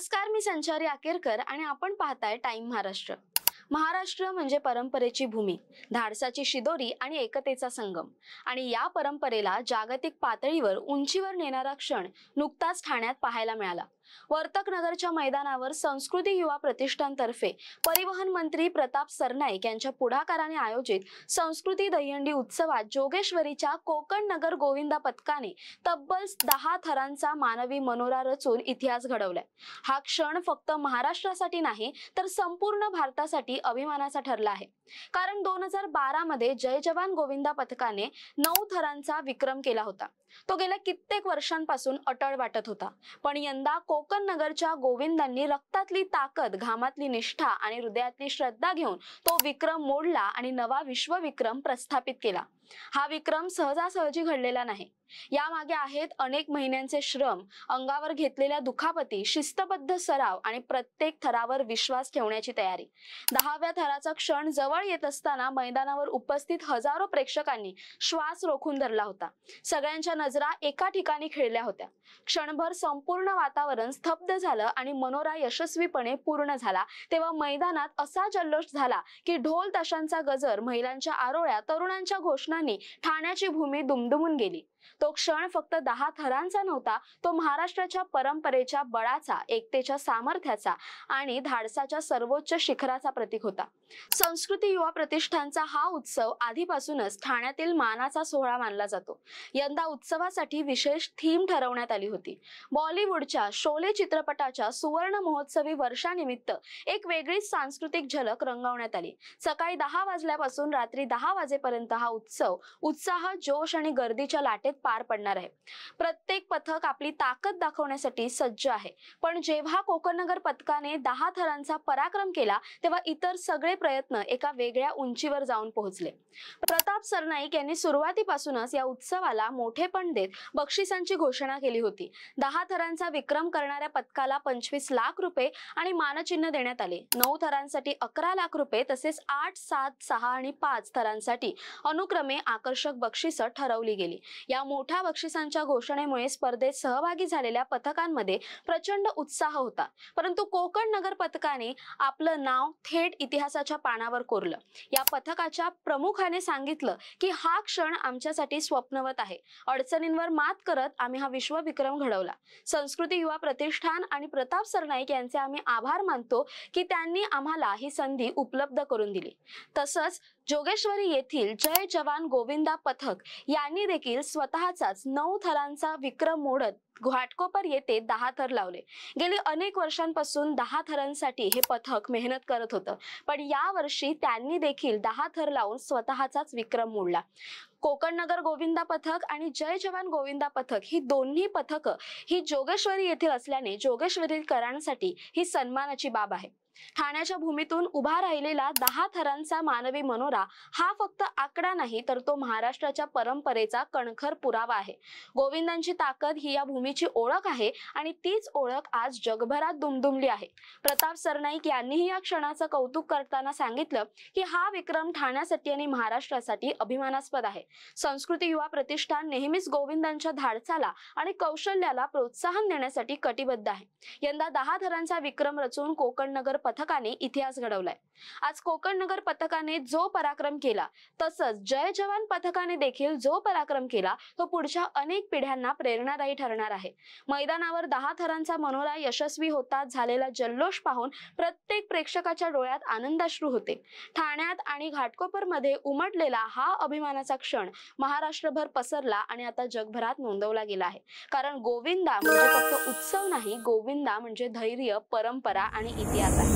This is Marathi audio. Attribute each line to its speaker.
Speaker 1: नमस्कार, मी संचारी आकेरकर आणि आपण पाहताय टाइम महाराष्ट्र। महाराष्ट्र म्हणजे परंपरेची भूमी, धाडसाची शिदोरी आणि एकतेचा संगम। आणि या परंपरेला जागतिक पातळीवर उंचीवर नेणारा क्षण नुकताच ठाण्यात पाहायला मिळाला। वर्तक नगरच्या मैदानावर संस्कृती युवा प्रतिष्ठानतर्फे परिवहन मंत्री प्रताप सरनाईक यांच्या पुढाकाराने आयोजित संस्कृती दहीहंडी उत्सवात जोगेश्वरीच्या कोकण नगर गोविंदा पथकाने तब्बल 10 थरांचा मानवी मनोरा रचून इतिहास घडवलाय। हा क्षण फक्त महाराष्ट्रासाठी नाही तर संपूर्ण भारतासाठी अभिमानाचा ठरला आहे। कारण 2012 मध्ये जय जवान गोविंदा पथकाने 9 थरांचा विक्रम केला होता। तो गेल्या कित्येक वर्षांपासून अटळ वाटत होता, पण यंदा कोकण नगरच्या गोविंदांनी रक्तातली ताकद, घामातली निष्ठा आणि हृदयातली श्रद्धा घेऊन तो विक्रम मोडला आणि नवा विश्वविक्रम प्रस्थापित केला। हा विक्रम सहजासहजी घडलेला नाही। यामागे आहेत अनेक महिन्यांचे श्रम, अंगावर घेतलेल्या दुखापती, शिस्तबद्ध सराव आणि प्रत्येक थरावर विश्वास ठेवण्याची तयारी। 10व्या थराचा क्षण जवळ येत असताना मैदानावर उपस्थित हजारो प्रेक्षकांनी श्वास रोखून धरला होता। सगळ्यांच्या नजरा एका ठिकाणी खिळल्या होत्या। क्षणभर संपूर्ण वातावरण स्तब्ध झालं आणि मनोरा यशस्वीपणे पूर्ण झाला तेव्हा मैदानात असा जल्लोष झाला की ढोल ताशांचा गजर, महिलांच्या आरोळ्या, तरुणांच्या घोषणांनी ठाण्याची भूमी दुमदुमून गेली। तो क्षण फक्त 10 थरांचा नव्हता, तो महाराष्ट्राच्या परंपरेच्या बळाचा, एकतेच्या सामर्थ्याचा आणि धाडसाच्या सर्वोच्च शिखराचा प्रतीक होता। संस्कृती युवा प्रतिष्ठानचा हा उत्सव आधीपासूनच ठाण्यातील मानाचा सोहळा मानला जातो। यंदा उत्सवासाठी विशेष थीम ठरवण्यात आली होती। बॉलिवूडच्या शोले चित्रपटाच्या सुवर्ण महोत्सवी वर्षानिमित्त एक वेगळी सांस्कृतिक झलक रंगवण्यात आली। सकाळी 10 वाजल्यापासून रात्री 10 वाजेपर्यंत हा उत्सव उत्साह, जोश आणि गर्दीच्या लाटेत पार पडणार आहे। प्रत्येक पथक आपली ताकद दाखवण्यासाठी सज्ज आहे, पण जेव्हा कोकण नगर पथकाने 10 थरांचा पराक्रम केला तेव्हा इतर सगळे प्रयत्न एका वेगळ्या उंचीवर जाऊन पोहोचले। प्रताप सरनाईक यांनी सुरुवातीपासूनच या उत्सवाला मोठेपण देत बक्षिसांची घोषणा केली होती। 10 थरांचा विक्रम करणाऱ्या पथकाला 25 लाख रुपये आणि मानचिन्ह देण्यात आले। 9 थरांसाठी 11 लाख रुपये तसेच 8, 7, 6 आणि 5 थरांसाठी अनुक्रमे आकर्षक बक्षिसं ठरवली गेली। या मोठ्या बक्षिसांच्या घोषणेमुळे स्पर्धेत सहभागी झालेल्या पथकांमध्ये प्रचंड उत्साह होता, परंतु कोकण नगर पथकाने आपलं नाव थेट इतिहासाच्या पानावर कोरलं। या पथकाच्या प्रमुखाने सांगितलं की हा क्षण आमच्यासाठी स्वप्नवत आहे। अडचणींवर मात करत आम्ही हा विश्वविक्रम घडवला। संस्कृती युवा प्रतिष्ठान आणि प्रताप सरनाईक यांचे आम्ही आभार मानतो की त्यांनी आम्हाला ही संधी उपलब्ध करून दिली। तसंच जोगेश्वरी येथील जय जवान गोविंदा पथक यांनी देखील स्वतःचाच 9 थरांचा विक्रम मोडत घाटकोपर येथे 10 थर लावले। गेली अनेक वर्षांपासून 10 थरांसाठी हे पथक मेहनत करत होतं, पण या वर्षी त्यांनी देखील 10 थर लावून स्वतःचाच विक्रम मोडला। कोकण नगर गोविंदा पथक आणि जय जवान गोविंदा पथक ही दोन्ही पथकं ही जोगेश्वरी येथील असल्याने जोगेश्वरीकरांसाठी ही सन्मानाची बाब आहे। ठाण्याच्या भूमीतून उभा राहिलेला 10 थरांचा मानवी मनोरा हा फक्त आकडा नाही तर तो महाराष्ट्राच्या परंपरेचा कणखर पुरावा आहे। गोविंदांची ताकद ही या भूमीची ओळख आहे आणि तीच ओळख आज जगभरात दुमदुमली आहे। प्रताप सरनाईक यांनीही या क्षणाचं कौतुक करताना सांगितलं की हा विक्रम ठाण्यासाठी आणि महाराष्ट्रासाठी अभिमानास्पद आहे। संस्कृती युवा प्रतिष्ठान नेहमीच गोविंदांच्या धाडसाला आणि कौशल्याला प्रोत्साहन देण्यासाठी कटिबद्ध आहे। यंदा 10 थरांचा विक्रम रचून कोकण नगर पथकाने इतिहास घडवलाय। आज कोकण नगर पथकाने जो पराक्रम केला तसंच जय जवान पथकाने देखील जो पराक्रम केला तो पुढच्या अनेक पिढ्यांना प्रेरणादायी ठरणार आहे। मैदानावर 10 थरांचा मनोरा यशस्वी होताच झालेला जल्लोष पाहून प्रत्येक प्रेक्षकाच्या डोळ्यात आनंदाश्रू होते। ठाण्यात आणि घाटकोपरमध्ये उमटलेला हा अभिमानाचा क्षण महाराष्ट्रभर पसरला आणि आता जगभरात नोंदवला गेला आहे। कारण गोविंदा म्हणजे फक्त उत्सव नाही, गोविंदा म्हणजे धैर्य, परंपरा आणि इतिहास आहे।